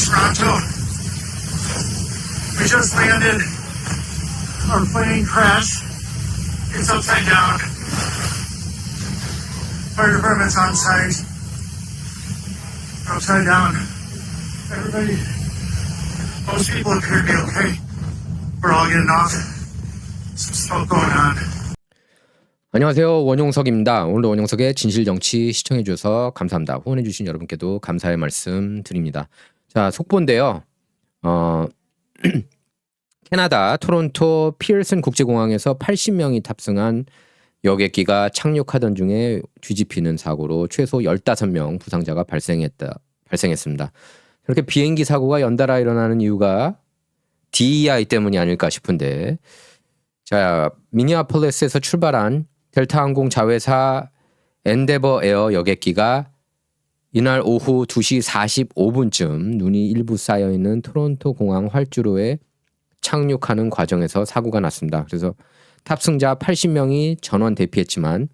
Toronto. We just landed. Our plane crashed. It's upside down. Fire department's on site. Upside down. Everybody, most people appear to be okay. We're all getting off. Some smoke going on. 안녕하세요, 원용석입니다. 오늘도 원용석의 진실정치 시청해 주셔서 감사합니다. 후원해 주신 여러분께도 감사의 말씀 드립니다. 자, 속보인데요. 캐나다 토론토 피어슨 국제공항에서 80명이 탑승한 여객기가 착륙하던 중에 뒤집히는 사고로 최소 15명 부상자가 발생했습니다. 이렇게 비행기 사고가 연달아 일어나는 이유가 DEI 때문이 아닐까 싶은데, 자, 미니애폴리스에서 출발한 델타 항공 자회사 엔데버 에어 여객기가 이날 오후 2시 45분쯤 눈이 일부 쌓여있는 토론토 공항 활주로에 착륙하는 과정에서 사고가 났습니다. 그래서 탑승자 80명이 전원 대피했지만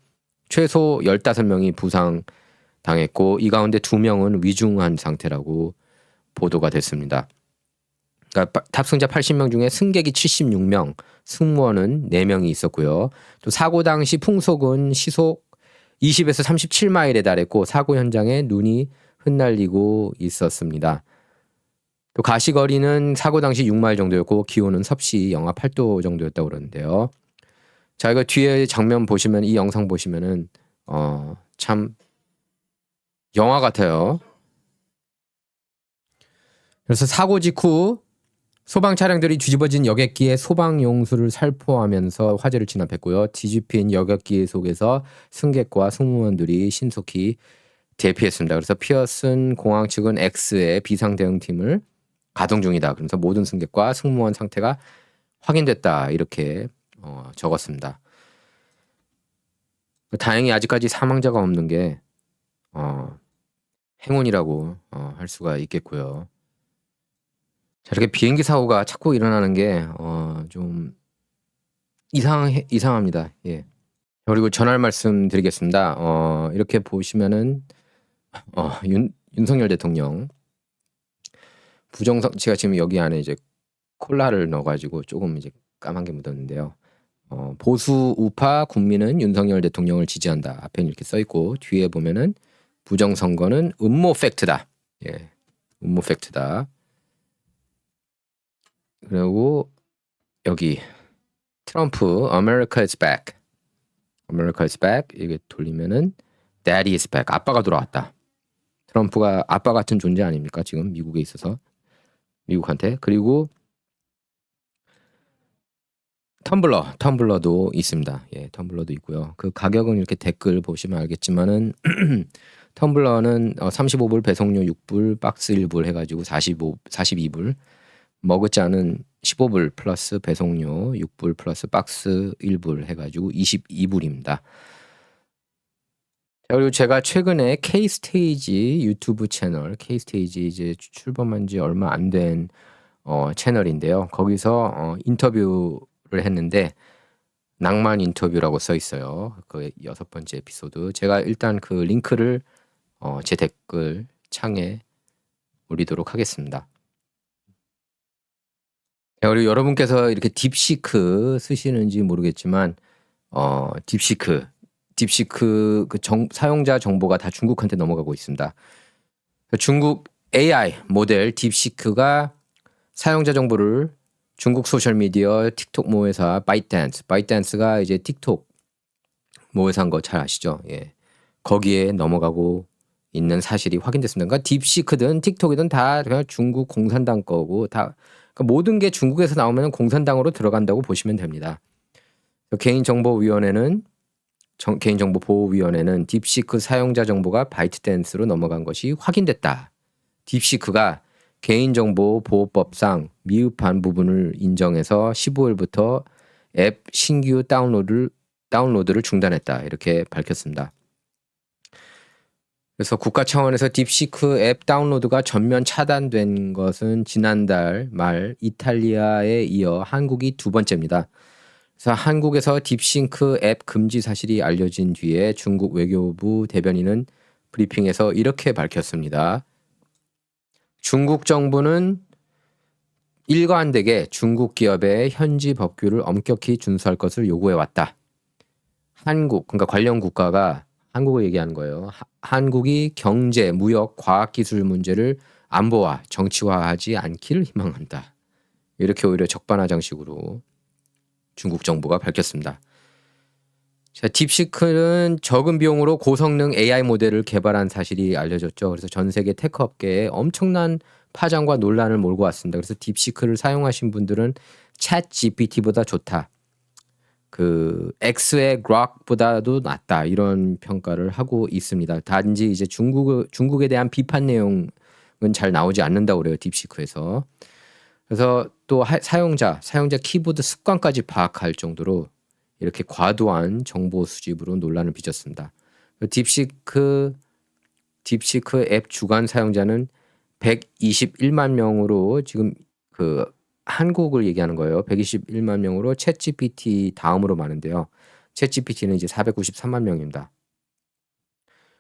최소 15명이 부상당했고, 이 가운데 2명은 위중한 상태라고 보도가 됐습니다. 그러니까 탑승자 80명 중에 승객이 76명, 승무원은 4명이 있었고요. 또 사고 당시 풍속은 시속 20에서 37마일에 달했고, 사고 현장에 눈이 흩날리고 있었습니다. 또 가시거리는 사고 당시 6마일 정도였고, 기온은 섭씨 영하 8도 정도였다고 그러는데요. 자, 이거 뒤에 장면 보시면, 이 영상 보시면은 참 영화 같아요. 그래서 사고 직후 소방 차량들이 뒤집어진 여객기의 소방 용수를 살포하면서 화재를 진압했고요. 뒤집힌 여객기 속에서 승객과 승무원들이 신속히 대피했습니다. 그래서 피어슨 공항 측은 X의 비상 대응팀을 가동 중이다. 그래서 모든 승객과 승무원 상태가 확인됐다, 이렇게 적었습니다. 다행히 아직까지 사망자가 없는 게 행운이라고 할 수가 있겠고요. 자, 이렇게 비행기 사고가 자꾸 일어나는 게 좀 이상합니다. 예. 그리고 전할 말씀 드리겠습니다. 이렇게 보시면은 윤석열 대통령 제가 지금 여기 안에 이제 콜라를 넣어가지고 조금 이제 까만 게 묻었는데요. 보수 우파 국민은 윤석열 대통령을 지지한다. 앞에는 이렇게 써 있고, 뒤에 보면은 부정선거는 음모 팩트다. 예, 음모 팩트다. 그리고 여기 트럼프 America is back. America is back. 이게 돌리면은 Daddy is back. 아빠가 돌아왔다. 트럼프가 아빠 같은 존재 아닙니까? 지금 미국에 있어서, 미국한테. 그리고 텀블러도 있습니다. 예, 텀블러도 있고요. 그 가격은 이렇게 댓글 보시면 알겠지만은 텀블러는 35불, 배송료 6불, 박스 1불 해가지고 42불. 머그잔은 15불 플러스 배송료 6불 플러스 박스 1불 해가지고 22불입니다. 그리고 제가 최근에 K-스테이지 유튜브 채널, K-스테이지 이제 출범한 지 얼마 안 된 채널인데요. 거기서 인터뷰를 했는데, 낭만 인터뷰라고 써 있어요. 그 6번째 에피소드. 제가 일단 그 링크를 제 댓글 창에 올리도록 하겠습니다. 그리고 여러분께서 이렇게 딥시크 쓰시는지 모르겠지만 딥시크 그 사용자 정보가 다 중국한테 넘어가고 있습니다. 중국 AI 모델 딥시크가 사용자 정보를 중국 소셜미디어 틱톡 모회사 바이트댄스가 이제 틱톡 모회사인 거 잘 아시죠? 예, 거기에 넘어가고 있는 사실이 확인됐습니다. 그러니까 딥시크든 틱톡이든 다 그냥 중국 공산당 거고, 다 그러니까 모든 게 중국에서 나오면 공산당으로 들어간다고 보시면 됩니다. 개인정보보호위원회는 딥시크 사용자 정보가 바이트댄스로 넘어간 것이 확인됐다. 딥시크가 개인정보보호법상 미흡한 부분을 인정해서 15일부터 앱 신규 다운로드를 중단했다, 이렇게 밝혔습니다. 그래서 국가 차원에서 딥시크 앱 다운로드가 전면 차단된 것은 지난달 말 이탈리아에 이어 한국이 2번째입니다. 그래서 한국에서 딥싱크 앱 금지 사실이 알려진 뒤에 중국 외교부 대변인은 브리핑에서 이렇게 밝혔습니다. 중국 정부는 일관되게 중국 기업의 현지 법규를 엄격히 준수할 것을 요구해 왔다. 한국, 그러니까 관련 국가가 한국을 얘기하는 거예요. 한국이 경제, 무역, 과학기술 문제를 안보화, 정치화하지 않기를 희망한다. 이렇게 오히려 적반하장식으로 중국 정부가 밝혔습니다. 자, 딥시크는 적은 비용으로 고성능 AI 모델을 개발한 사실이 알려졌죠. 그래서 전 세계 테크 업계에 엄청난 파장과 논란을 몰고 왔습니다. 그래서 딥시크를 사용하신 분들은 챗 GPT보다 좋다. 그 X의 Grok보다도 낫다. 이런 평가를 하고 있습니다. 단지 이제 중국에 대한 비판 내용은 잘 나오지 않는다고 그래요. 딥시크에서. 그래서 또 사용자 키보드 습관까지 파악할 정도로 이렇게 과도한 정보 수집으로 논란을 빚었습니다. 딥시크 앱 주간 사용자는 121만 명으로 지금 그 한국을 얘기하는 거예요. 121만 명으로 챗GPT 다음으로 많은데요. 챗GPT는 이제 493만 명입니다.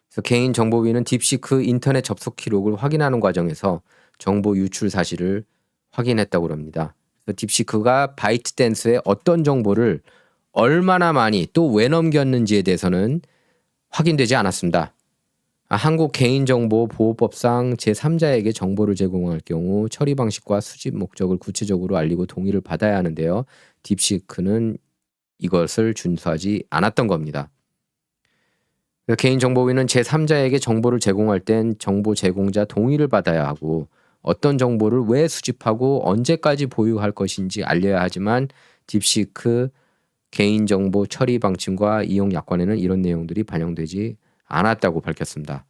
그래서 개인정보위는 딥시크 인터넷 접속 기록을 확인하는 과정에서 정보 유출 사실을 확인했다고 합니다. 딥시크가 바이트댄스의 어떤 정보를 얼마나 많이 또 왜 넘겼는지에 대해서는 확인되지 않았습니다. 한국 개인정보보호법상 제3자에게 정보를 제공할 경우 처리 방식과 수집 목적을 구체적으로 알리고 동의를 받아야 하는데요. 딥시크는 이것을 준수하지 않았던 겁니다. 개인정보위는 제3자에게 정보를 제공할 땐 정보 제공자 동의를 받아야 하고 어떤 정보를 왜 수집하고 언제까지 보유할 것인지 알려야 하지만 딥시크 개인정보 처리 방침과 이용 약관에는 이런 내용들이 반영되지 않았다고 밝혔습니다.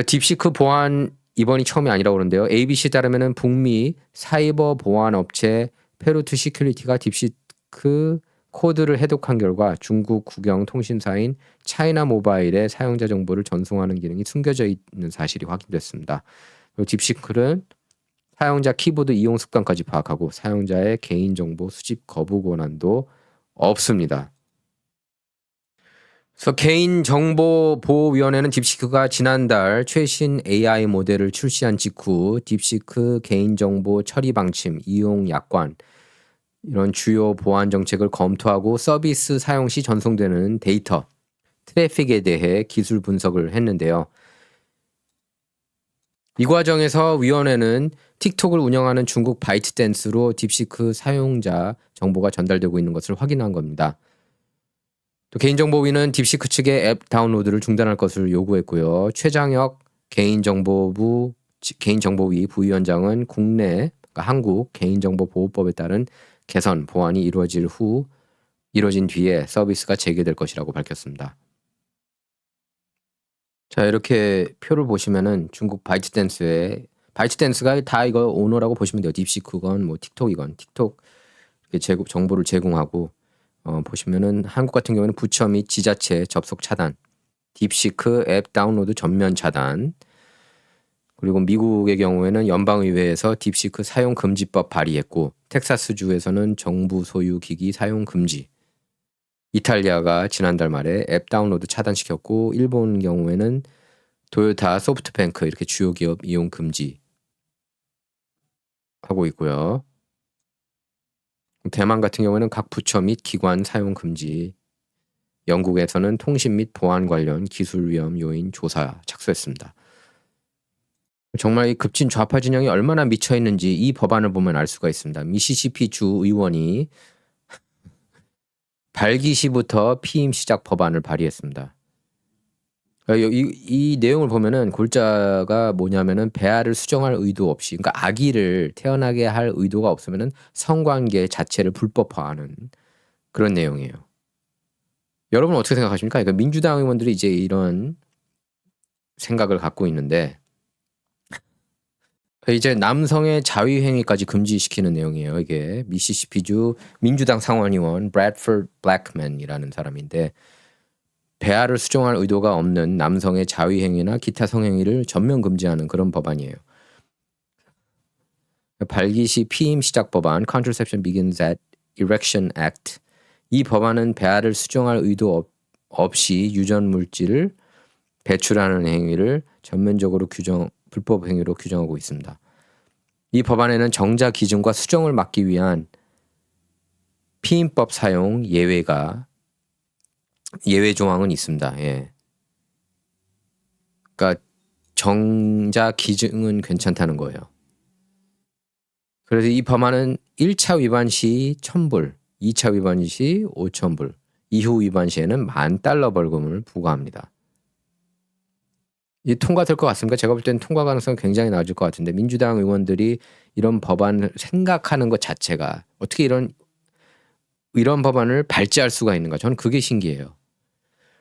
딥시크 보안 이번이 처음이 아니라고 그러는데요. ABC에 따르면 북미 사이버 보안 업체 페루트 시큐리티가 딥시크 코드를 해독한 결과 중국 국영 통신사인 차이나 모바일의 사용자 정보를 전송하는 기능이 숨겨져 있는 사실이 확인됐습니다. 딥시크는 사용자 키보드 이용 습관까지 파악하고 사용자의 개인정보 수집 거부 권한도 없습니다. 그래서 개인정보보호위원회는 딥시크가 지난달 최신 AI 모델을 출시한 직후 딥시크 개인정보 처리 방침, 이용 약관 이런 주요 보안 정책을 검토하고 서비스 사용 시 전송되는 데이터, 트래픽에 대해 기술 분석을 했는데요. 이 과정에서 위원회는 틱톡을 운영하는 중국 바이트댄스로 딥시크 사용자 정보가 전달되고 있는 것을 확인한 겁니다. 또 개인정보위는 딥시크 측의 앱 다운로드를 중단할 것을 요구했고요. 최장혁 개인정보위 부위원장은 국내, 그러니까 한국 개인정보보호법에 따른 개선, 보완이 이루어진 뒤에 서비스가 재개될 것이라고 밝혔습니다. 자, 이렇게 표를 보시면은 중국 바이트댄스가 다 이거 오너라고 보시면 돼요. 딥시크건 뭐 틱톡이건 틱톡 이렇게 정보를 제공하고 보시면은 한국 같은 경우는 부처 및 지자체 접속 차단, 딥시크 앱 다운로드 전면 차단, 그리고 미국의 경우에는 연방의회에서 딥시크 사용 금지법 발의했고 텍사스주에서는 정부 소유 기기 사용 금지, 이탈리아가 지난달 말에 앱 다운로드 차단시켰고 일본 경우에는 토요타, 소프트뱅크 이렇게 주요 기업 이용 금지 하고 있고요. 대만 같은 경우에는 각 부처 및 기관 사용 금지, 영국에서는 통신 및 보안 관련 기술 위험 요인 조사 착수했습니다. 정말 이 급진 좌파 진영이 얼마나 미쳐 있는지 이 법안을 보면 알 수가 있습니다. 미시시피 주 의원이 발기시부터 피임 시작 법안을 발의했습니다. 이 내용을 보면은 골자가 뭐냐면은 배아를 수정할 의도 없이, 그러니까 아기를 태어나게 할 의도가 없으면은 성관계 자체를 불법화하는 그런 내용이에요. 여러분 어떻게 생각하십니까? 그러니까 민주당 의원들이 이제 이런 생각을 갖고 있는데 이제 남성의 자위행위까지 금지시키는 내용이에요. 이게 미시시피주 민주당 상원의원 브래드포드 블랙맨이라는 사람인데 배아를 수정할 의도가 없는 남성의 자위행위나 기타 성행위를 전면 금지하는 그런 법안이에요. 발기시 피임 시작 법안 Contraception Begins at Erection Act. 이 법안은 배아를 수정할 의도 없이 유전 물질을 배출하는 행위를 전면적으로 불법 행위로 규정하고 있습니다. 이 법안에는 정자 기준과 수정을 막기 위한 피임법 사용 예외 조항은 있습니다. 예. 그러니까 정자 기준은 괜찮다는 거예요. 그래서 이 법안은 1차 위반 시 1,000불, 2차 위반 시 5,000불, 이후 위반 시에는 $10,000 벌금을 부과합니다. 이 통과될 것 같습니까? 제가 볼 때는 통과 가능성이 굉장히 낮을 것 같은데 민주당 의원들이 이런 법안을 생각하는 것 자체가 어떻게 이런 법안을 발제할 수가 있는가? 저는 그게 신기해요.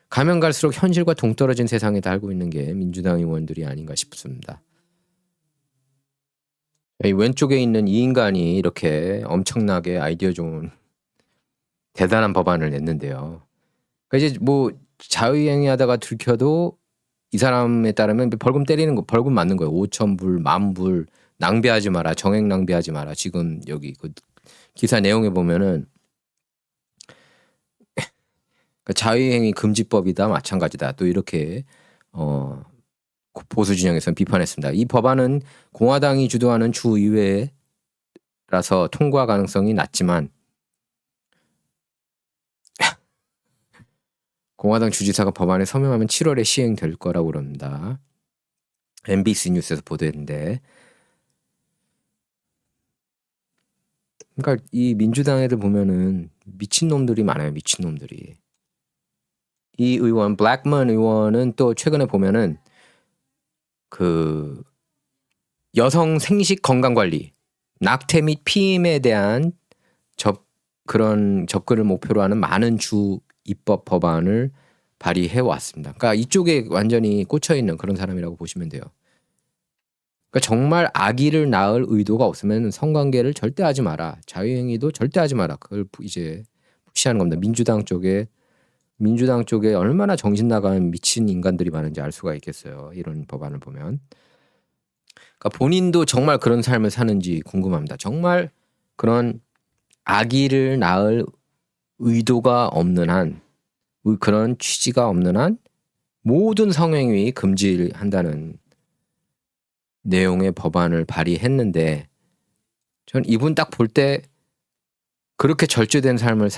가면 갈수록 현실과 동떨어진 세상에 살고 있는 게 민주당 의원들이 아닌가 싶습니다. 이 왼쪽에 있는 이 인간이 이렇게 엄청나게 아이디어 좋은 대단한 법안을 냈는데요. 그러니까 이제 뭐 자유행위하다가 들켜도 이 사람에 따르면 벌금 때리는 거, 벌금 맞는 거예요. 5,000불, 10,000불 낭비하지 마라, 정액 낭비하지 마라. 지금 여기 그 기사 내용에 보면은 자유행위 금지법이다 마찬가지다. 또 이렇게 보수 진영에서는 비판했습니다. 이 법안은 공화당이 주도하는 주의회라서 통과 가능성이 낮지만 공화당 주지사가 법안에 서명하면 7월에 시행될 거라고 그럽니다. MBC 뉴스에서 보도했는데, 그러니까 이 민주당 애들 보면은 미친놈들이 많아요. 미친놈들이. 이 의원, 블랙먼 의원은 또 최근에 보면은 그 여성 생식 건강 관리, 낙태 및 피임에 대한 그런 접근을 목표로 하는 많은 주 입법 법안을 발의해 왔습니다. 그러니까 이쪽에 완전히 꽂혀 있는 그런 사람이라고 보시면 돼요. 그러니까 정말 아기를 낳을 의도가 없으면 성관계를 절대 하지 마라. 자유행위도 절대 하지 마라. 그걸 이제 푸시하는 겁니다. 민주당 쪽에 얼마나 정신 나간 미친 인간들이 많은지 알 수가 있겠어요. 이런 법안을 보면. 그러니까 본인도 정말 그런 삶을 사는지 궁금합니다. 정말 그런 아기를 낳을 의도가 없는 한, 그런 취지가 없는 한 모든 성행위 금지한다는 내용의 법안을 발의했는데 전 이분 딱 볼 때 그렇게 절제된 삶을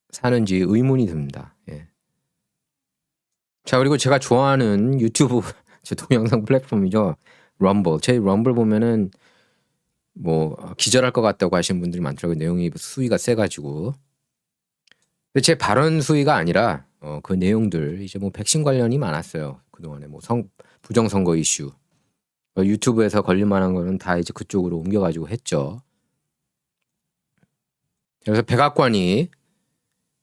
사는지 의문이 듭니다. 예. 자, 그리고 제가 좋아하는 유튜브 제 동영상 플랫폼이죠. 럼블. 제 럼블 보면은 뭐 기절할 것 같다고 하시는 분들이 많더라고요. 내용이 수위가 세가지고. 근데 제 발언 수위가 아니라 그 내용들 이제 뭐 백신 관련이 많았어요. 그동안에 뭐 부정선거 이슈 유튜브에서 걸릴 만한 거는 다 이제 그쪽으로 옮겨가지고 했죠. 그래서 백악관이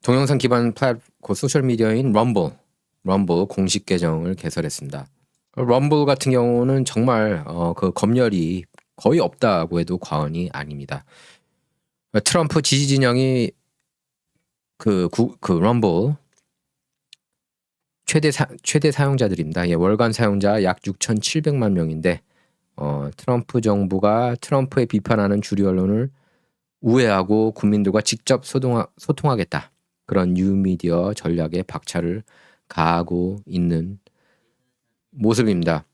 동영상 기반 소셜 미디어인 럼블 공식 계정을 개설했습니다. 럼블 같은 경우는 정말 그 검열이 거의 없다고 해도 과언이 아닙니다. 트럼프 지지 진영이 그 럼블 최대 사용자들입니다. 예, 월간 사용자 약 6,700만 명인데 트럼프 정부가 트럼프에 비판하는 주류 언론을 우회하고 국민들과 직접 소통하겠다. 그런 뉴미디어 전략에 박차를 가하고 있는 모습입니다.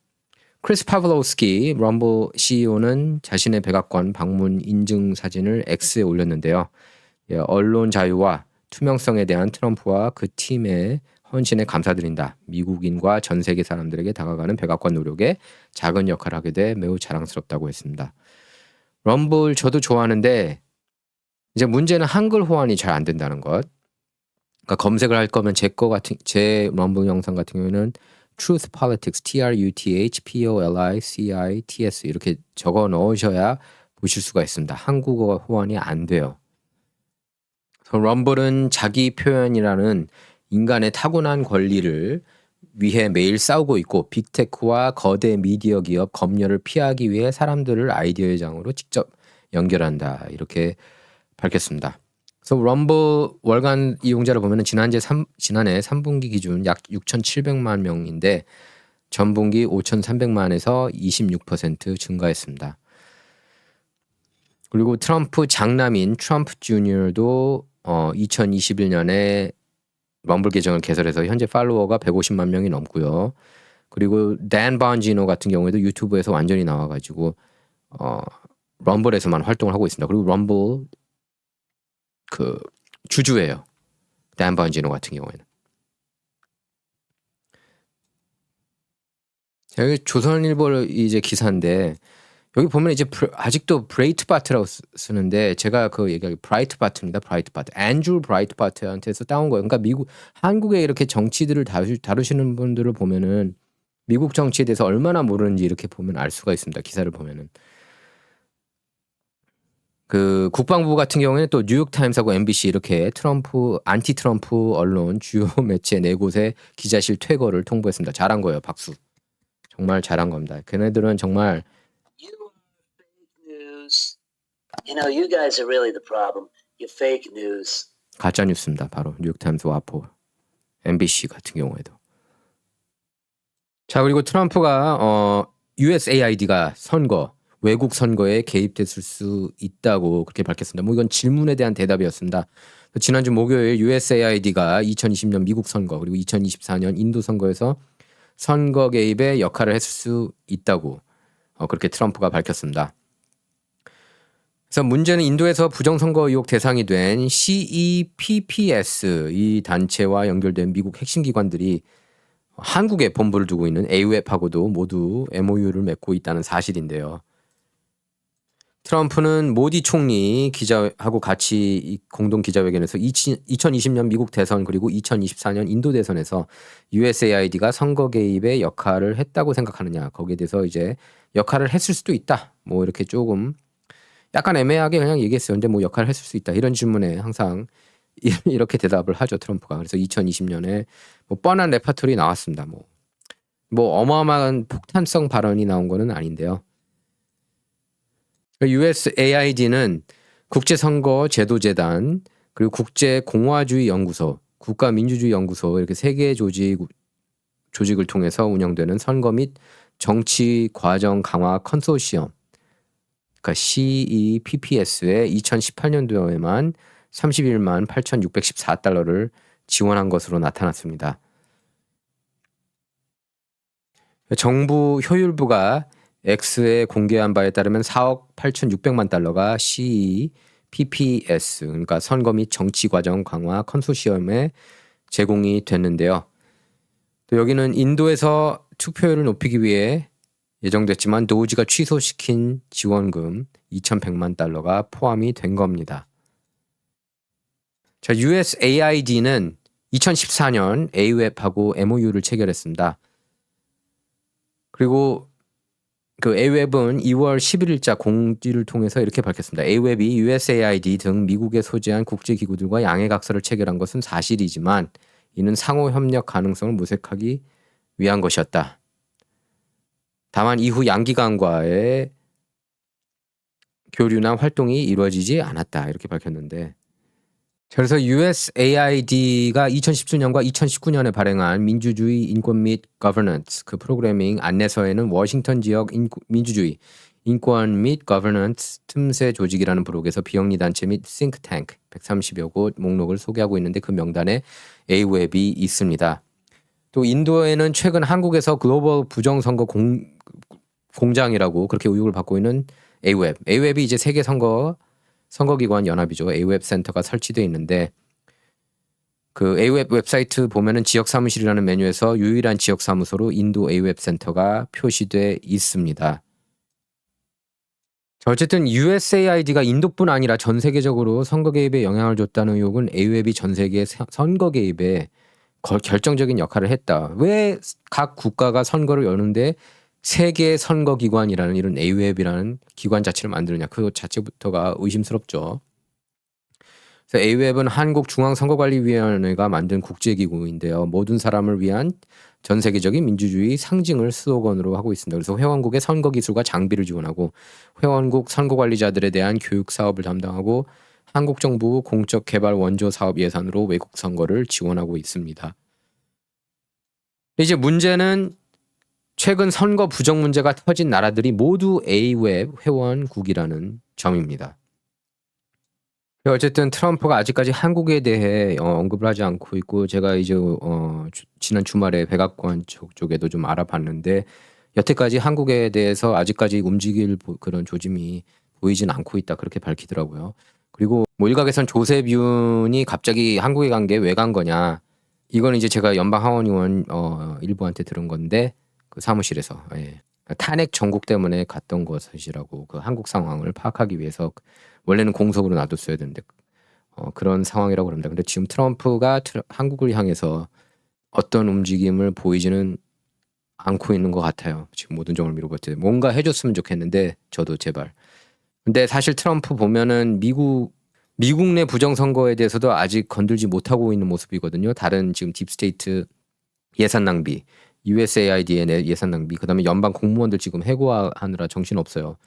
크리스 파블로스키 럼블 CEO는 자신의 백악관 방문 인증 사진을 X에 올렸는데요. 예, 언론 자유와 투명성에 대한 트럼프와 그 팀의 헌신에 감사드린다. 미국인과 전 세계 사람들에게 다가가는 백악관 노력에 작은 역할을 하게 돼 매우 자랑스럽다고 했습니다. 럼블 저도 좋아하는데 이제 문제는 한글 호환이 잘 안 된다는 것. 그러니까 검색을 할 거면 제 럼블 영상 같은 경우에는 Truth Politics, TRUTH POLICITS 이렇게 적어 넣으셔야 보실 수가 있습니다. 한국어 호환이 안 돼요. 럼블은 자기 표현이라는 인간의 타고난 권리를 위해 매일 싸우고 있고 빅테크와 거대 미디어 기업 검열을 피하기 위해 사람들을 아이디어의 장으로 직접 연결한다. 이렇게 밝혔습니다. 그래서 럼블 월간 이용자를 보면 지난해 3분기 기준 약 6,700만 명인데 전분기 5,300만에서 26% 증가했습니다. 그리고 트럼프 장남인 트럼프 주니어도 2021년에 럼블 계정을 개설해서 현재 팔로워가 150만 명이 넘고요. 그리고 댄 번지노 같은 경우에도 유튜브에서 완전히 나와가지고 럼블에서만 활동을 하고 있습니다. 그리고 럼블 그 주주예요. 댄 번지노 같은 경우에는. 여기 조선일보 이제 기사인데 여기 보면 이제 아직도 브레이트바트라고 쓰는데 제가 그 얘기하기 브라이트바트입니다. 브라이트바트. 앤드루 브라이트바트한테서 따온 거예요. 그러니까 한국의 이렇게 정치들을 다루시는 분들을 보면은 미국 정치에 대해서 얼마나 모르는지 이렇게 보면 알 수가 있습니다. 기사를 보면은. 그 국방부 같은 경우에는 또 뉴욕타임스하고 MBC 이렇게 안티 트럼프 언론 주요 매체 4곳의 기자실 퇴거를 통보했습니다. 잘한 거예요. 박수. 정말 잘한 겁니다. 걔네들은 정말 You guys are really the problem. You fake news. 가짜 뉴스입니다. 바로 뉴욕타임스, 와포, MBC 같은 경우에도. 자, 그리고 트럼프가 USAID가 외국 선거에 개입됐을 수 있다고 그렇게 밝혔습니다. 뭐 이건 질문에 대한 대답이었습니다. 지난주 목요일 USAID가 2020년 미국 선거 그리고 2024년 인도 선거에서 선거 개입에 역할을 했을 수 있다고 그렇게 트럼프가 밝혔습니다. 그래서 문제는 인도에서 부정선거 의혹 대상이 된 CEPPS 이 단체와 연결된 미국 핵심 기관들이 한국에 본부를 두고 있는 AWEB하고도 모두 MOU를 맺고 있다는 사실인데요. 트럼프는 모디 총리 기자하고 같이 공동 기자회견에서 2020년 미국 대선 그리고 2024년 인도 대선에서 USAID가 선거 개입에 역할을 했다고 생각하느냐, 거기에 대해서 이제 역할을 했을 수도 있다, 뭐 이렇게 조금 약간 애매하게 그냥 얘기했어요. 근데 뭐 역할을 했을 수 있다 이런 질문에 항상 이렇게 대답을 하죠, 트럼프가. 그래서 2020년에 뭐 뻔한 레파토리 나왔습니다. 뭐 어마어마한 폭탄성 발언이 나온 거는 아닌데요. USAID는 국제선거제도재단 그리고 국제공화주의연구소, 국가민주주의연구소 이렇게 3개 조직을 통해서 운영되는 선거 및 정치 과정 강화 컨소시엄, 그러니까 CEPPS에 2018년도에만 31만 8,614달러를 지원한 것으로 나타났습니다. 정부 효율부가 X에 공개한 바에 따르면 4억 8,600만 달러가 CEPPS, 그러니까 선거 및 정치 과정 강화 컨소시엄에 제공이 됐는데요. 또 여기는 인도에서 투표율을 높이기 위해 예정됐지만 노지가 취소시킨 지원금 2,100만 달러가 포함이 된 겁니다. 자, USAID는 2014년 AWEB하고 MOU를 체결했습니다. 그리고 그 AWEB은 2월 11일자 공지를 통해서 이렇게 밝혔습니다. AWEB이 USAID 등 미국에 소재한 국제기구들과 양해각서를 체결한 것은 사실이지만 이는 상호 협력 가능성을 모색하기 위한 것이었다. 다만 이후 양기관과의 교류나 활동이 이루어지지 않았다, 이렇게 밝혔는데, 그래서 USAID가 2017년과 2019년에 발행한 민주주의, 인권 및 거버넌스 그 프로그래밍 안내서에는 워싱턴 지역 민주주의, 인권 및 거버넌스 틈새 조직이라는 부록에서 비영리 단체 및 싱크탱크 130여 곳 목록을 소개하고 있는데 그 명단에 AWEB이 있습니다. 또 인도에는 최근 한국에서 글로벌 부정선거 공장이라고 그렇게 의혹을 받고 있는 AWEB. AWEB이 이제 세계 선거기관 연합이죠. AWEB 센터가 설치되어 있는데 그 AWEB 웹사이트 보면은 지역 사무실이라는 메뉴에서 유일한 지역 사무소로 인도 AWEB 센터가 표시돼 있습니다. 자, 어쨌든 USAID가 인도뿐 아니라 전 세계적으로 선거 개입에 영향을 줬다는 의혹은 AWEB이 전 세계 선거 개입에 결정적인 역할을 했다. 왜 각 국가가 선거를 여는데 세계 선거기관이라는 이런 AWEB이라는 기관 자체를 만드느냐, 그 자체부터가 의심스럽죠. 그래서 AWEB은 한국중앙선거관리위원회가 만든 국제기구인데요. 모든 사람을 위한 전 세계적인 민주주의 상징을 슬로건으로 하고 있습니다. 그래서 회원국의 선거기술과 장비를 지원하고 회원국 선거관리자들에 대한 교육 사업을 담당하고 한국 정부 공적 개발 원조 사업 예산으로 외국 선거를 지원하고 있습니다. 이제 문제는 최근 선거 부정 문제가 터진 나라들이 모두 AWEB 회원국이라는 점입니다. 어쨌든 트럼프가 아직까지 한국에 대해 언급을 하지 않고 있고 제가 이제 지난 주말에 백악관 쪽에도 좀 알아봤는데 여태까지 한국에 대해서 아직까지 움직일 그런 조짐이 보이진 않고 있다 그렇게 밝히더라고요. 그리고 뭐 일각에선 조셉 윤이 갑자기 한국에 간 게 왜 간 거냐 이건 이제 제가 연방 하원 의원 일부한테 들은 건데 그 사무실에서 탄핵 전국 때문에 갔던 것이라고 그 한국 상황을 파악하기 위해서 원래는 공석으로 놔뒀어야 되는데 그런 상황이라고 그럽니다. 근데 지금 트럼프가 한국을 향해서 어떤 움직임을 보이지는 않고 있는 것 같아요. 지금 모든 점을 밀어볼 때 뭔가 해줬으면 좋겠는데 저도 제발. 근데 사실 트럼프 보면은 미국 내 부정선거에 대해서도 아직 건들지 못하고 있는 모습이거든요. 다른 지금 딥스테이트 예산 낭비, USAID의 예산 낭비, 그다음에 연방 공무원들 지금 해고하느라 정신 없어요.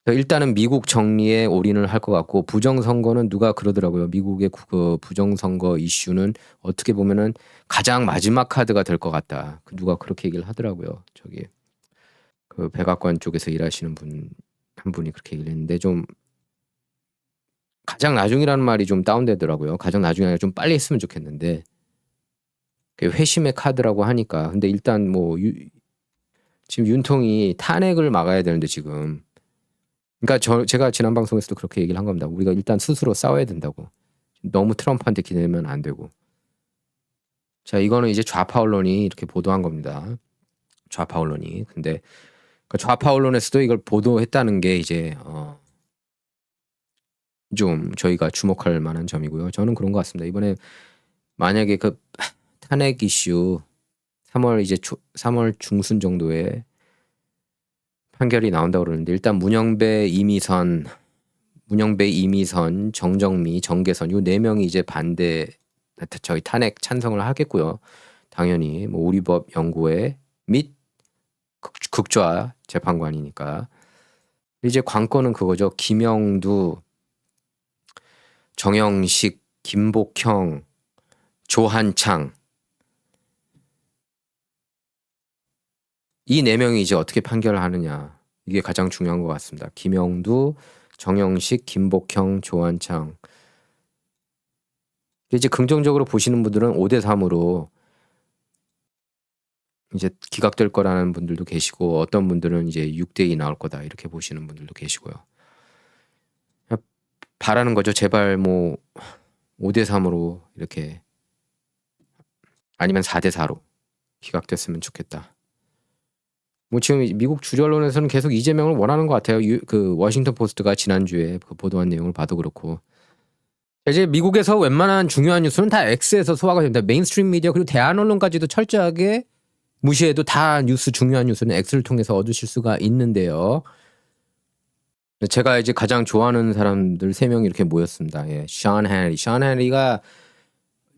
일단은 미국 정리에 올인을 할 것 같고 부정선거는 누가 그러더라고요. 미국의 그 부정선거 이슈는 어떻게 보면은 가장 마지막 카드가 될 것 같다. 누가 그렇게 얘기를 하더라고요. 저기 그 백악관 쪽에서 일하시는 분 한 분이 그렇게 얘기를 했는데 좀 가장 나중이라는 말이 좀 다운되더라고요. 가장 나중이 아니라 좀 빨리 했으면 좋겠는데 회심의 카드라고 하니까 근데 일단 뭐 지금 윤통이 탄핵을 막아야 되는데 지금 그러니까 제가 지난 방송에서도 그렇게 얘기를 한 겁니다. 우리가 일단 스스로 싸워야 된다고. 너무 트럼프한테 기대면 안 되고. 자, 이거는 이제 좌파 언론이 이렇게 보도한 겁니다. 좌파 언론이. 근데 그 좌파 언론에서도 이걸 보도했다는 게 이제 좀 저희가 주목할 만한 점이고요. 저는 그런 것 같습니다. 이번에 만약에 그 탄핵 이슈 3월 중순 정도에 판결이 나온다고 그러는데 일단 문영배, 이미선, 정정미, 정계선 요 4명이 이제 저희 탄핵 찬성을 하겠고요. 당연히 뭐 우리법 연구회 및 극좌 재판관이니까. 이제 관건은 그거죠. 김영두, 정영식, 김복형, 조한창 이 4명이 이제 어떻게 판결을 하느냐 이게 가장 중요한 것 같습니다. 김영두, 정영식, 김복형, 조한창 이제 긍정적으로 보시는 분들은 5대3으로 이제 기각될 거라는 분들도 계시고 어떤 분들은 이제 6대2 나올 거다 이렇게 보시는 분들도 계시고요. 바라는 거죠. 제발 뭐 5대3으로 이렇게 아니면 4대4로 기각됐으면 좋겠다. 뭐 지금 미국 주류 언론에서는 계속 이재명을 원하는 것 같아요. 그 워싱턴 포스트가 지난주에 그 보도한 내용을 봐도 그렇고 이제 미국에서 웬만한 중요한 뉴스는 다 X에서 소화가 됩니다. 메인스트림 미디어 그리고 대한 언론까지도 철저하게 무시해도 다 중요한 뉴스는 X를 통해서 얻으실 수가 있는데요. 제가 이제 가장 좋아하는 사람들 3명이 이렇게 모였습니다. 션 해너리가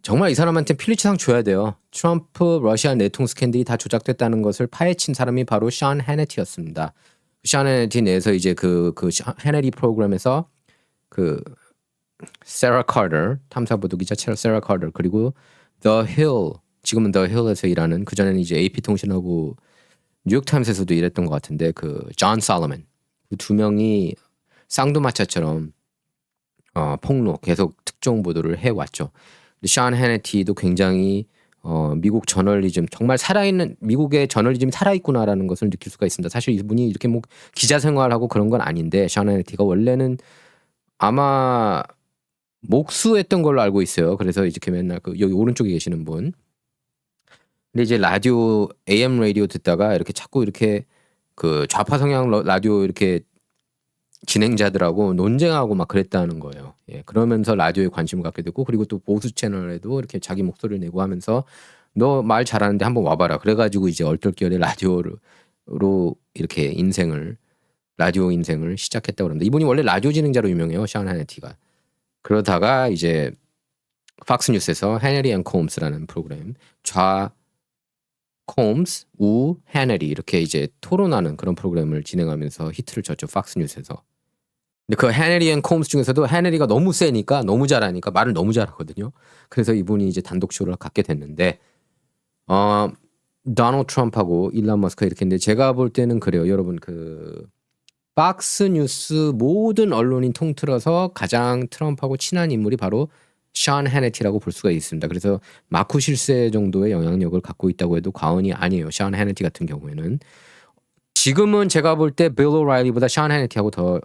정말 이 사람한테 필리치상 줘야 돼요. 트럼프 러시아 내통 스캔들이 다 조작됐다는 것을 파헤친 사람이 바로 션 해너티였습니다. 션 해너티 내에서 이제 그 해너리 프로그램에서 그 세라 카터 탐사보도 기자 세라 카터 그리고 The Hill 지금은 The Hill에서 일하는 그 전에는 이제 AP 통신하고 뉴욕 타임스에서도 일했던 것 같은데 그 존 솔로몬 그 2명이 쌍두마차처럼 폭로 계속 특종 보도를 해왔죠. 션 해너티도 굉장히 미국 저널리즘 정말 살아있는 미국의 저널리즘이 살아있구나라는 것을 느낄 수가 있습니다. 사실 이분이 이렇게 뭐 기자 생활하고 그런 건 아닌데 션 해너티가 원래는 아마 목수했던 걸로 알고 있어요. 그래서 이렇게 맨날 그 여기 오른쪽에 계시는 분. 근데 이제 라디오 AM 라디오 듣다가 이렇게 자꾸 이렇게 그 좌파 성향 라디오 이렇게 진행자들하고 논쟁하고 막 그랬다는 거예요. 그러면서 라디오에 관심을 갖게 됐고 그리고 또 보수 채널에도 이렇게 자기 목소리를 내고 하면서 너 말 잘하는데 한번 와봐라. 그래가지고 이제 얼떨결에 라디오로 이렇게 라디오 인생을 시작했다고 합니다. 이분이 원래 라디오 진행자로 유명해요. 션 해너티가. 그러다가 이제 팍스뉴스에서 해너리 앤 콤스라는 프로그램 콤스, 해너리 이렇게 이제 토론하는 그런 프로그램을 진행하면서 히트를 쳤죠. 팍스뉴스에서. 근데 그 해너리 앤 콤스 중에서도 해너리가 너무 세니까 너무 잘하니까 말을 너무 잘하거든요. 그래서 이분이 이제 단독 쇼를 갖게 됐는데 도널드 트럼프하고 일론 머스크 이렇게 했는데 제가 볼 때는 그래요. 여러분 그 박스 뉴스 모든 언론인 통틀어서 가장 트럼프하고 친한 인물이 바로 션 해네티라고 볼 수가 있습니다. 그래서 마쿠 실세 정도의 영향력을 갖고 있다고 해도 과언이 아니에요. 션 해네티 같은 경우에는 지금은 제가 볼 때 빌 오라일리보다 션 해네티하고 더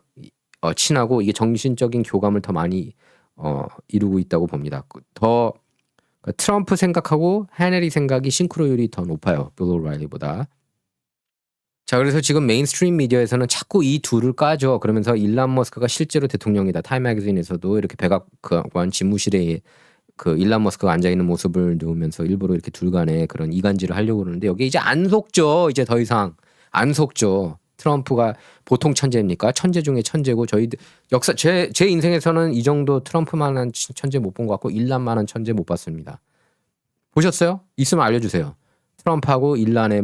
친하고 이게 정신적인 교감을 더 많이 이루고 있다고 봅니다. 더 트럼프 생각하고 해네티 생각이 싱크로율이 더 높아요. 빌 오라일리보다. 자, 그래서 지금 메인스트림 미디어에서는 자꾸 이 둘을 까죠. 그러면서 일론 머스크가 실제로 대통령이다. 타임 매거진에서도 이렇게 백악관 집무실에 그 일론 머스크가 앉아 있는 모습을 넣으면서 일부러 이렇게 둘 간에 그런 이간질을 하려고 그러는데 여기 이제 안 속죠. 이제 더 이상 안 속죠. 트럼프가 보통 천재입니까? 천재 중에 천재고 저희 역사 제 인생에서는 이 정도 트럼프만한 천재 못 본 것 같고 일론만한 천재 못 봤습니다. 보셨어요? 있으면 알려주세요. 트럼프하고 일론의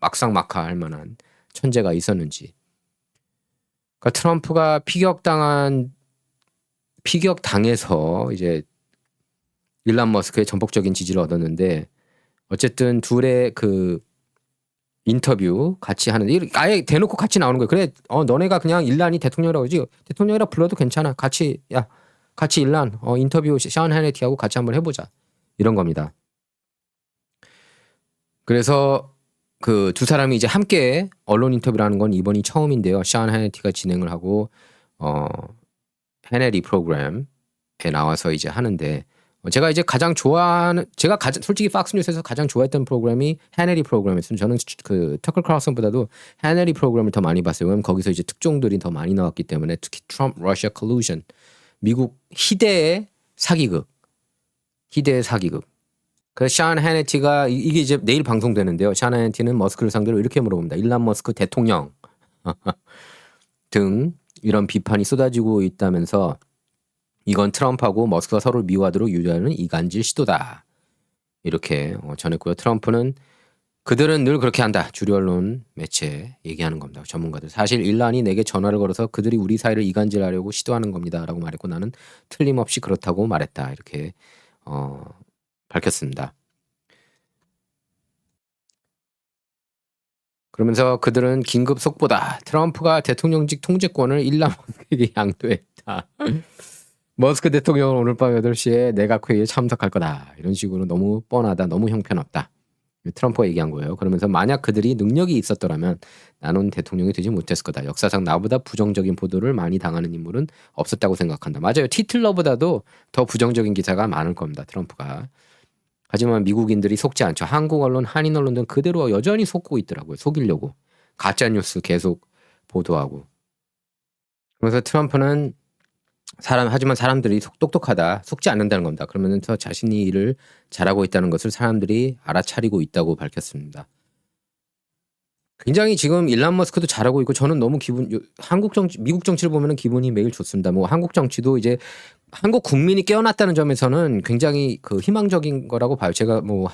막상 막하 할 만한 천재가 있었는지. 그러니까 트럼프가 피격당해서 이제 일론 머스크의 전폭적인 지지를 얻었는데 어쨌든 둘의 그 인터뷰 같이 하는데 아예 대놓고 같이 나오는 거예요. 그래, 너네가 그냥 일란이 대통령이라고 그러지. 대통령이라 불러도 괜찮아. 같이 일란 인터뷰 션 해네티하고 같이 한번 해보자. 이런 겁니다. 그래서 그 두 사람이 이제 함께 언론 인터뷰를 하는 건 이번이 처음인데요. 션 해네티가 진행을 하고 해네티 프로그램에 나와서 이제 하는데 제가 이제 솔직히 팍스뉴스에서 가장 좋아했던 프로그램이 해네티 프로그램이었어요. 저는 그 터커 칼슨보다도 해네티 프로그램을 더 많이 봤어요. 왜냐면 거기서 이제 특종들이 더 많이 나왔기 때문에 특히 트럼프 러시아 컬루전 미국 희대의 사기극. 그래서 션 해네티가 이게 이제 내일 방송되는데요. 션 해네티는 머스크를 상대로 이렇게 물어봅니다. 일론 머스크 대통령 등 이런 비판이 쏟아지고 있다면서 이건 트럼프하고 머스크가 서로를 미워하도록 유도하는 이간질 시도다. 이렇게 전했고요. 트럼프는 그들은 늘 그렇게 한다. 주류 언론 매체 얘기하는 겁니다. 전문가들. 사실 일란이 내게 전화를 걸어서 그들이 우리 사이를 이간질하려고 시도하는 겁니다. 라고 말했고 나는 틀림없이 그렇다고 말했다. 이렇게 밝혔습니다. 그러면서 그들은 긴급 속보다. 트럼프가 대통령직 통제권을 일론 머스크에게 양도했다. 머스크 대통령은 오늘 밤 8시에 내각 회의에 참석할 거다. 이런 식으로 너무 뻔하다. 너무 형편없다. 트럼프가 얘기한 거예요. 그러면서 만약 그들이 능력이 있었더라면 나는 대통령이 되지 못했을 거다. 역사상 나보다 부정적인 보도를 많이 당하는 인물은 없었다고 생각한다. 맞아요. 티틀러보다도 더 부정적인 기사가 많을 겁니다. 트럼프가. 하지만 미국인들이 속지 않죠. 한국 언론, 한인 언론 등 그대로 여전히 속고 있더라고요. 속이려고. 가짜뉴스 계속 보도하고. 그래서 트럼프는 하지만 사람들이 똑똑하다, 속지 않는다는 겁니다. 그러면서 자신이 일을 잘하고 있다는 것을 사람들이 알아차리고 있다고 밝혔습니다. 굉장히 지금 일론 머스크도 잘하고 있고 저는 너무 미국 정치를 보면 기분이 매일 좋습니다. 뭐 한국 정치도 이제 한국 국민이 깨어났다는 점에서는 굉장히 그 희망적인 거라고 봐요. 제가 뭐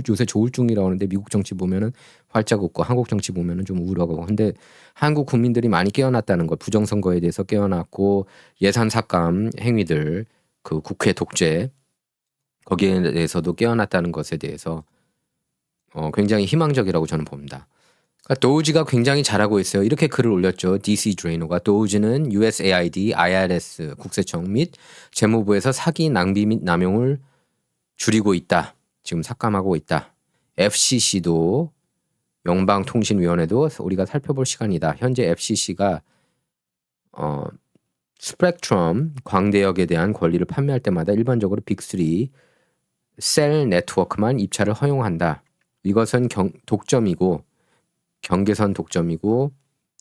요새 조울증이라고 하는데 미국 정치 보면은 활짝 웃고 한국 정치 보면은 좀 우울하고 근데 한국 국민들이 많이 깨어났다는 것, 부정선거에 대해서 깨어났고 예산 삭감 행위들, 그 국회 독재 거기에 대해서도 깨어났다는 것에 대해서 굉장히 희망적이라고 저는 봅니다. 그러니까 도우지가 굉장히 잘하고 있어요. 이렇게 글을 올렸죠. DC 드레이너가 도우지는 USAID, IRS 국세청 및 재무부에서 사기, 낭비 및 남용을 줄이고 있다. 지금 삭감하고 있다. FCC도 연방통신위원회도 우리가 살펴볼 시간이다. 현재 FCC가 스펙트럼 광대역에 대한 권리를 판매할 때마다 일반적으로 빅3 셀 네트워크만 입찰을 허용한다. 이것은 독점이고 경계선 독점이고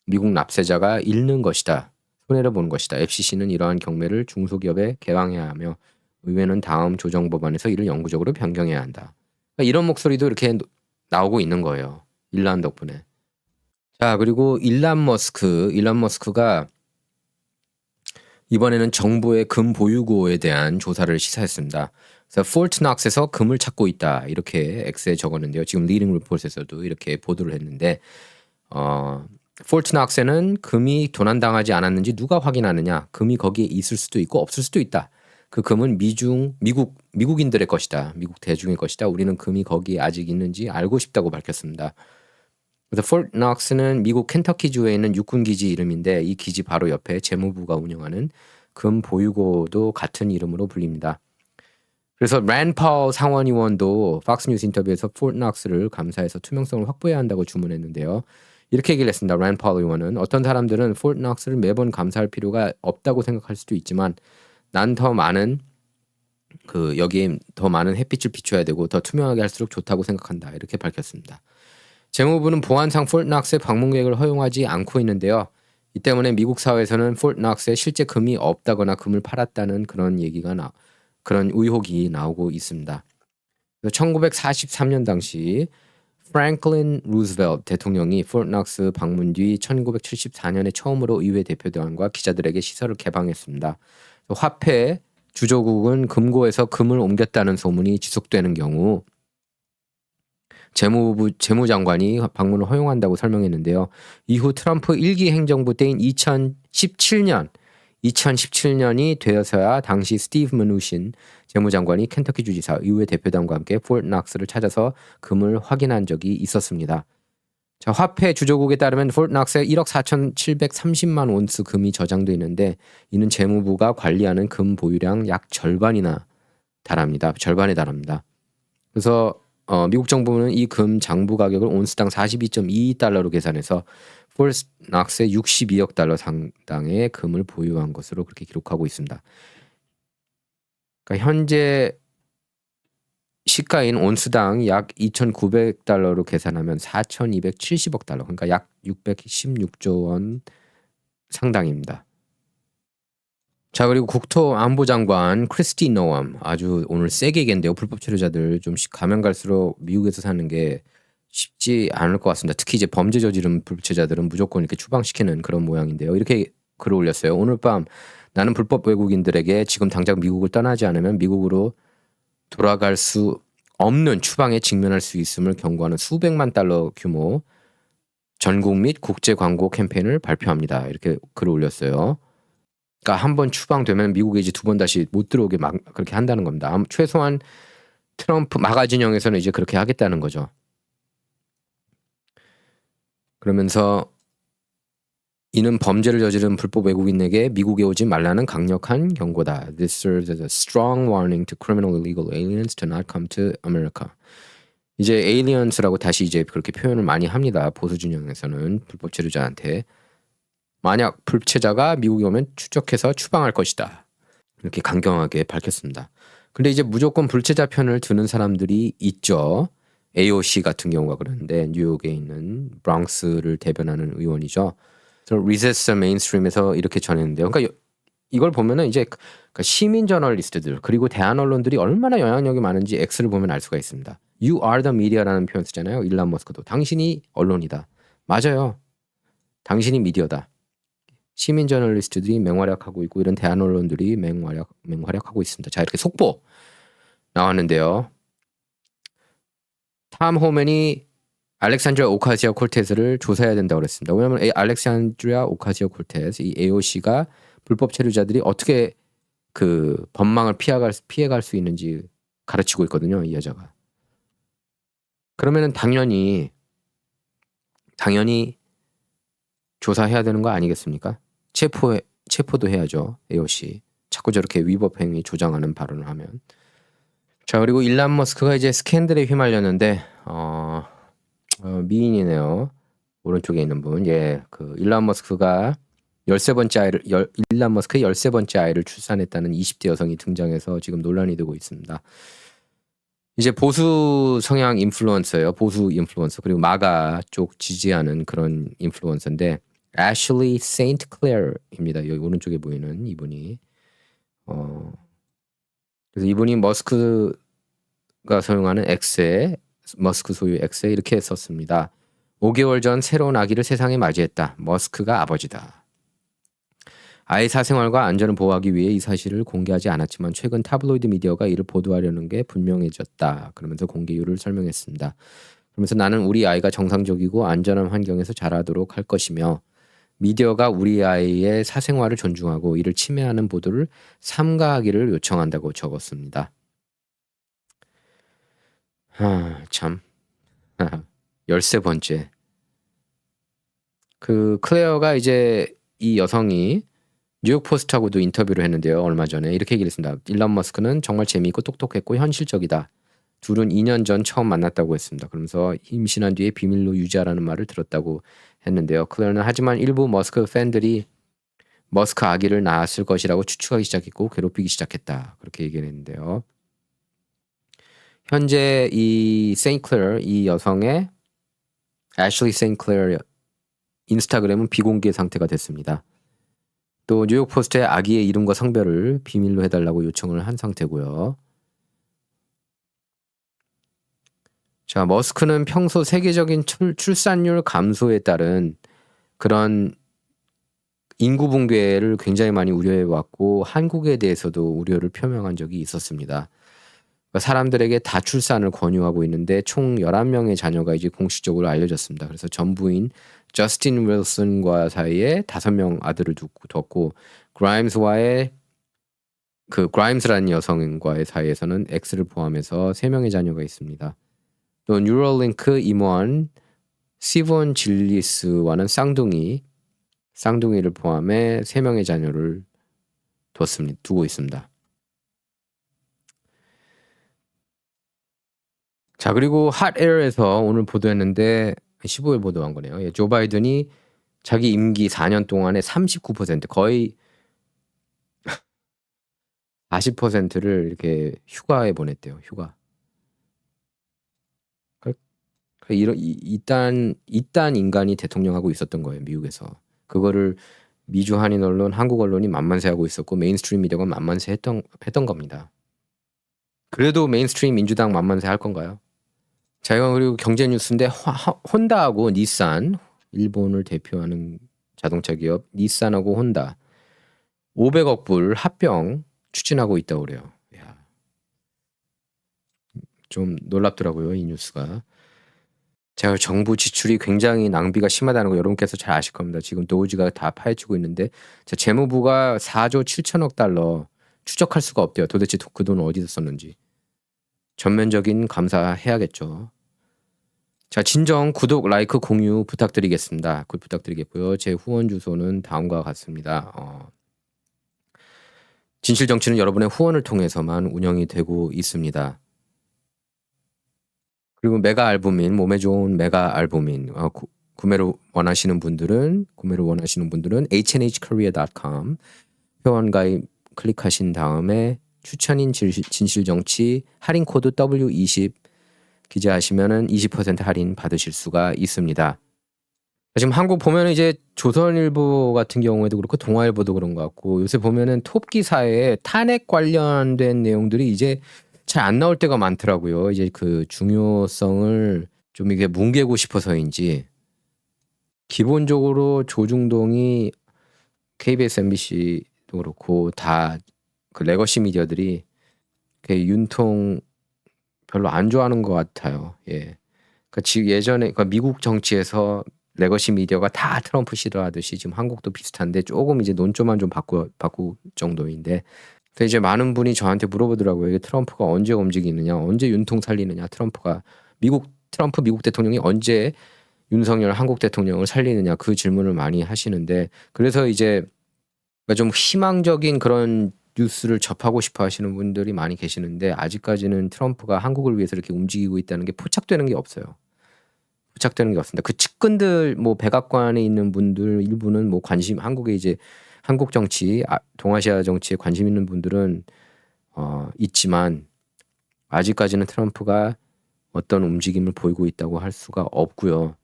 미국 납세자가 잃는 것이다. 손해를 보는 것이다. FCC는 이러한 경매를 중소기업에 개방해야 하며 의회는 다음 조정법안에서 이를 영구적으로 변경해야 한다. 그러니까 이런 목소리도 이렇게 나오고 있는 거예요. 일론 덕분에. 자, 그리고 일론 머스크가 이번에는 정부의 금 보유고에 대한 조사를 시사했습니다. 그래서 폴트낙스에서 금을 찾고 있다. 이렇게 X에 적었는데요. 지금 리딩 리포트에서도 이렇게 보도를 했는데 폴트낙스에는 금이 도난당하지 않았는지 누가 확인하느냐. 금이 거기에 있을 수도 있고 없을 수도 있다. 그 금은 미국인들의 것이다. 미국 대중의 것이다. 우리는 금이 거기에 아직 있는지 알고 싶다고 밝혔습니다. 그래서 포트 녹스는 미국 켄터키주에 있는 육군 기지 이름인데 이 기지 바로 옆에 재무부가 운영하는 금 보유고도 같은 이름으로 불립니다. 그래서 랜 파월 상원의원도 팍스뉴스 인터뷰에서 포트 녹스를 감사해서 투명성을 확보해야 한다고 주문했는데요. 이렇게 얘기를 했습니다. 랜 파월 의원은 어떤 사람들은 포트 녹스를 매번 감사할 필요가 없다고 생각할 수도 있지만 난 더 많은 여기에 더 많은 햇빛을 비춰야 되고 더 투명하게 할수록 좋다고 생각한다. 이렇게 밝혔습니다. 재무부는 보안상 포트 녹스의 방문 계획을 허용하지 않고 있는데요. 이 때문에 미국 사회에서는 포트 녹스에 실제 금이 없다거나 금을 팔았다는 그런 그런 의혹이 나오고 있습니다. 1943년 당시 프랭클린 루즈벨트 대통령이 포트 녹스 방문 뒤 1974년에 처음으로 의회 대표단과 기자들에게 시설을 개방했습니다. 화폐 주조국은 금고에서 금을 옮겼다는 소문이 지속되는 경우 재무장관이 방문을 허용한다고 설명했는데요. 이후 트럼프 1기 행정부 때인 2017년이 되어서야 당시 스티브 머누신 재무장관이 켄터키 주지사 의회 대표단과 함께 포트 녹스를 찾아서 금을 확인한 적이 있었습니다. 자, 화폐 주조국에 따르면 포트 녹스에 1억 4,730만 온스 금이 저장돼 있는데 이는 재무부가 관리하는 금 보유량 약 절반에 달합니다. 그래서 미국 정부는 이 금 장부 가격을 온스당 42.22달러로 계산해서 포트 녹스의 62억 달러 상당의 금을 보유한 것으로 그렇게 기록하고 있습니다. 그러니까 현재 시가인 온스당 약 2,900달러로 계산하면 4,270억 달러, 그러니까 약 616조 원 상당입니다. 자, 그리고 국토안보장관 크리스티 노엄, 아주 오늘 세게 얘기했는데요. 불법 체류자들 좀 가면 갈수록 미국에서 사는 게 쉽지 않을 것 같습니다. 특히 이제 범죄 저지른 불법체자들은 무조건 이렇게 추방시키는 그런 모양인데요. 이렇게 글을 올렸어요. 오늘 밤 나는 불법 외국인들에게 지금 당장 미국을 떠나지 않으면 미국으로 돌아갈 수 없는 추방에 직면할 수 있음을 경고하는 수백만 달러 규모 전국 및 국제 광고 캠페인을 발표합니다. 이렇게 글을 올렸어요. 그러니까 한 번 추방되면 미국에 이제 두 번 다시 못 들어오게 막 그렇게 한다는 겁니다. 최소한 트럼프 마가 진영에서는 이제 그렇게 하겠다는 거죠. 그러면서 이는 범죄를 저지른 불법 외국인에게 미국에 오지 말라는 강력한 경고다. This serves as a strong warning to criminal illegal aliens to not come to America. 이제 aliens라고 다시 이제 그렇게 표현을 많이 합니다. 보수 진영에서는 불법 체류자한테 만약 불체자가 미국에 오면 추적해서 추방할 것이다. 이렇게 강경하게 밝혔습니다. 근데 이제 무조건 불체자 편을 드는 사람들이 있죠. AOC 같은 경우가 그러는데 뉴욕에 있는 브랑스를 대변하는 의원이죠. 리세스 메인스트림에서 이렇게 전했는데요. 그러니까 이걸 보면은 이제 그러니까 시민 저널리스트들 그리고 대한 언론들이 얼마나 영향력이 많은지 X를 보면 알 수가 있습니다. You are the media라는 표현 쓰잖아요. 일론 머스크도 당신이 언론이다. 맞아요. 당신이 미디어다. 시민 저널리스트들이 맹활약하고 있고 이런 대한 언론들이 맹활약하고 있습니다. 자, 이렇게 속보 나왔는데요. 탐 호맨이 알렉산드리아 오카시아 콜테스를 조사해야 된다고 그랬습니다. 왜냐하면 알렉산드리아 오카시아 콜테스 이 AOC가 불법 체류자들이 어떻게 그 법망을 피해갈 수 있는지 가르치고 있거든요. 이 여자가. 그러면은 당연히 조사해야 되는 거 아니겠습니까? 체포도 해야죠. AOC. 자꾸 저렇게 위법 행위 조장하는 발언을 하면. 자, 그리고 일론 머스크가 이제 스캔들에 휘말렸는데 미인이네요. 오른쪽에 있는 분. 예. 그 일론 머스크의 13번째 아이를 출산했다는 20대 여성이 등장해서 지금 논란이 되고 있습니다. 이제 보수 성향 인플루언서예요. 보수 인플루언서. 그리고 마가 쪽 지지하는 그런 인플루언서인데 애슐리 세인트 클레어입니다. 여기 오른쪽에 보이는 이분이. 그래서 이분이 머스크가 사용하는 X에 머스크 소유 X에 이렇게 썼습니다. 5개월 전 새로운 아기를 세상에 맞이했다. 머스크가 아버지다. 아이 사생활과 안전을 보호하기 위해 이 사실을 공개하지 않았지만 최근 타블로이드 미디어가 이를 보도하려는 게 분명해졌다. 그러면서 공개 이유를 설명했습니다. 그러면서 나는 우리 아이가 정상적이고 안전한 환경에서 자라도록 할 것이며 미디어가 우리 아이의 사생활을 존중하고 이를 침해하는 보도를 삼가하기를 요청한다고 적었습니다. 참 13번째 그 클레어가 이제 이 여성이 뉴욕 포스트하고도 인터뷰를 했는데요. 얼마 전에 이렇게 얘기를 했습니다. 일론 머스크는 정말 재미있고 똑똑했고 현실적이다. 둘은 2년 전 처음 만났다고 했습니다. 그러면서 임신한 뒤에 비밀로 유지하라는 말을 들었다고 했는데요. 클레어는 하지만 일부 머스크 팬들이 머스크 아기를 낳았을 것이라고 추측하기 시작했고 괴롭히기 시작했다. 그렇게 얘기를 했는데요. 현재 이 세인클레어 이 여성의 애슐리 세인클레어 인스타그램은 비공개 상태가 됐습니다. 또 뉴욕 포스트에 아기의 이름과 성별을 비밀로 해달라고 요청을 한 상태고요. 자, 머스크는 평소 세계적인 출산율 감소에 따른 그런 인구 붕괴를 굉장히 많이 우려해 왔고 한국에 대해서도 우려를 표명한 적이 있었습니다. 그러니까 사람들에게 다출산을 권유하고 있는데 총 11명의 자녀가 이제 공식적으로 알려졌습니다. 그래서 전 부인 저스틴 윌슨과 사이에 5명 아들을 뒀고 그라임스와의 그 그라임스라는 여성과의 사이에서는 X를 포함해서 3명의 자녀가 있습니다. 또 뉴럴링크 임원 시본 질리스와는 쌍둥이를 포함해 3명의 자녀를 두고 있습니다. 자, 그리고 핫에어에서 오늘 보도했는데 15일 보도한 거네요. 예, 조 바이든이 자기 임기 4년 동안에 39% 거의 40%를 이렇게 휴가에 보냈대요. 휴가. 이딴 인간이 대통령하고 있었던 거예요. 미국에서. 그거를 미주 한인 언론, 한국 언론이 만만세하고 있었고 메인스트림 미디어가 만만세 했던 겁니다. 그래도 메인스트림 민주당 만만세 할 건가요? 자, 이건 그리고 경제 뉴스인데 혼다하고 닛산, 일본을 대표하는 자동차 기업 닛산하고 혼다 500억 불 합병 추진하고 있다고 그래요. 이야. 좀 놀랍더라고요, 이 뉴스가. 자, 정부 지출이 굉장히 낭비가 심하다는 거 여러분께서 잘 아실 겁니다. 지금 도지가 다 파헤치고 있는데 자, 재무부가 4조 7천억 달러 추적할 수가 없대요. 도대체 그 돈을 어디서 썼는지. 전면적인 감사해야겠죠. 자, 진정 구독, 라이크, 공유 부탁드리겠습니다. 부탁드리겠고요. 제 후원 주소는 다음과 같습니다. 진실정치는 여러분의 후원을 통해서만 운영이 되고 있습니다. 그리고 메가 알부민, 몸에 좋은 메가 알부민 구매를 원하시는 분들은 hnhkorea.com 회원가입 클릭하신 다음에 추천인 진실정치 할인 코드 W20 기재하시면은 20% 할인 받으실 수가 있습니다. 지금 한국 보면은 이제 조선일보 같은 경우에도 그렇고 동아일보도 그런 것 같고 요새 보면은 톱 기사에 탄핵 관련된 내용들이 이제 잘 안 나올 때가 많더라고요. 이제 그 중요성을 좀 이게 뭉개고 싶어서인지 기본적으로 조중동이 KBS, MBC도 그렇고 다 그 레거시 미디어들이 윤통 별로 안 좋아하는 것 같아요. 예. 그러니까 지금 예전에 그러니까 미국 정치에서 레거시 미디어가 다 트럼프 싫어하듯이 지금 한국도 비슷한데 조금 이제 논조만 좀 바꿀 정도인데 그래서 이제 많은 분이 저한테 물어보더라고요. 이게 트럼프가 언제 움직이느냐, 언제 윤통 살리느냐, 트럼프 미국 대통령이 언제 윤석열 한국 대통령을 살리느냐 그 질문을 많이 하시는데 그래서 이제 좀 희망적인 그런 뉴스를 접하고 싶어 하시는 분들이 많이 계시는데 아직까지는 트럼프가 한국을 위해서 이렇게 움직이고 있다는 게 포착되는 게 없어요. 포착되는 게 없습니다. 그 측근들 뭐 백악관에 있는 분들 일부는 뭐 관심 한국에 이제 한국 정치, 동아시아 정치에 관심 있는 분들은 있지만 아직까지는 트럼프가 어떤 움직임을 보이고 있다고 할 수가 없고요.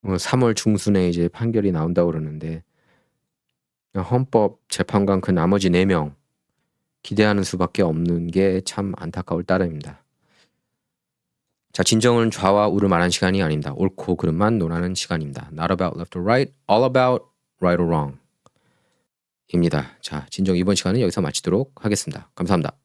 3월 중순에 이제 판결이 나온다고 그러는데 헌법재판관 그 나머지 4명 기대하는 수밖에 없는 게 참 안타까울 따름입니다. 자, 진정은 좌와 우를 말하는 시간이 아닙니다. 옳고 그름만 논하는 시간입니다. Not about left or right, all about right or wrong 입니다. 자, 진정 이번 시간은 여기서 마치도록 하겠습니다. 감사합니다.